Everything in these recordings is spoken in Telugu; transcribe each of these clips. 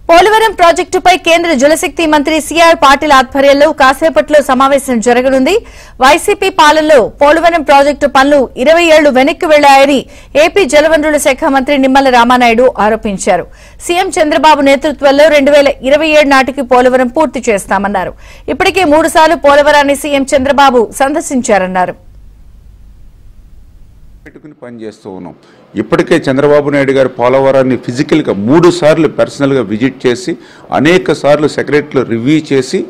పోలవరం ప్రాజెక్టుపై కేంద్ర జలశక్తి మంత్రి సిఆర్ పాటిల్ ఆధ్వర్యంలో కాసేపట్లో సమావేశం జరగనుంది. వైసీపీ పాలనలో పోలవరం ప్రాజెక్టు పనులు 20 ఏళ్లు వెనక్కి వెళ్లాయని ఏపీ జలవనరుల శాఖ మంత్రి నిమ్మల రామానాయుడు ఆరోపించారు. సీఎం చంద్రబాబు నేతృత్వంలో 2027 నాటికి పోలవరం పూర్తి చేస్తామన్నారు. ఇప్పటికే 3 సార్లు పోలవరాన్ని సీఎం చంద్రబాబు సందర్శించారన్నారు. పెట్టుకుని పనిచేస్తూ ఉన్నాం. ఇప్పటికే చంద్రబాబు నాయుడు గారు పోలవరాన్ని ఫిజికల్గా 3 సార్లు పర్సనల్గా విజిట్ చేసి అనేక సార్లు సెక్రటరీలో రివ్యూ చేసి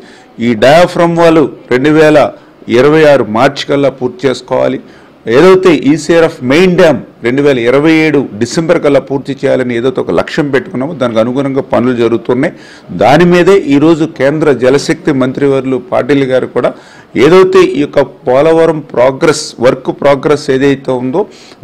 ఈ డయాఫ్రమ్ వాళ్ళు 2026 మార్చి కల్లా పూర్తి చేసుకోవాలి, ఏదైతే ఈసీఆర్ఎఫ్ మెయిన్ డ్యామ్ 2027 డిసెంబర్ కల్లా పూర్తి చేయాలని ఏదైతే ఒక లక్ష్యం పెట్టుకున్నామో దానికి అనుగుణంగా పనులు జరుగుతున్నాయి. దాని మీదే ఈరోజు కేంద్ర జలశక్తి మంత్రివర్యులు పాటిల్ గారు కూడా ఏదైతే ఈ యొక్క పోలవరం వర్క్ ప్రోగ్రెస్ ఏదైతే ఉందో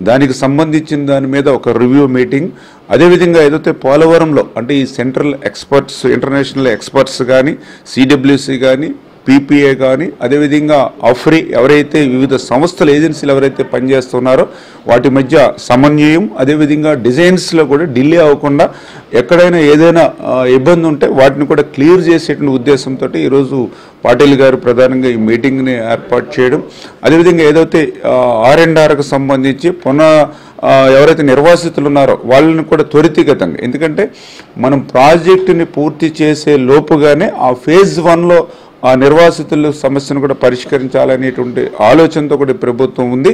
దానికి సంబంధించిన దాని మీద ఒక రివ్యూ మీటింగ్, అదేవిధంగా ఏదైతే పోలవరంలో అంటే ఈ సెంట్రల్ ఎక్స్పర్ట్స్, ఇంటర్నేషనల్ ఎక్స్పర్ట్స్ కానీ, సిడబ్ల్యూసి కానీ, పీపీఏ కానీ, అదేవిధంగా అఫ్రీ ఎవరైతే వివిధ సంస్థల ఏజెన్సీలు ఎవరైతే పనిచేస్తున్నారో వాటి మధ్య సమన్వయం, అదేవిధంగా డిజైన్స్లో కూడా డిలే అవ్వకుండా ఎక్కడైనా ఏదైనా ఇబ్బంది ఉంటే వాటిని కూడా క్లియర్ చేసేటువంటి ఉద్దేశంతో ఈరోజు పాటిల్ గారు ప్రధానంగా ఈ మీటింగ్ని ఏర్పాటు చేయడం, అదేవిధంగా ఏదైతే R&Rకు సంబంధించి ఎవరైతే నిర్వాసితులు ఉన్నారో వాళ్ళని కూడా త్వరితగతంగా, ఎందుకంటే మనం ప్రాజెక్టుని పూర్తి చేసే లోపుగానే ఆ ఫేజ్ 1లో ఆ నిర్వాసితుల సమస్యను కూడా పరిష్కరించాలనేటువంటి ఆలోచనతో కూడా ప్రభుత్వం ఉంది.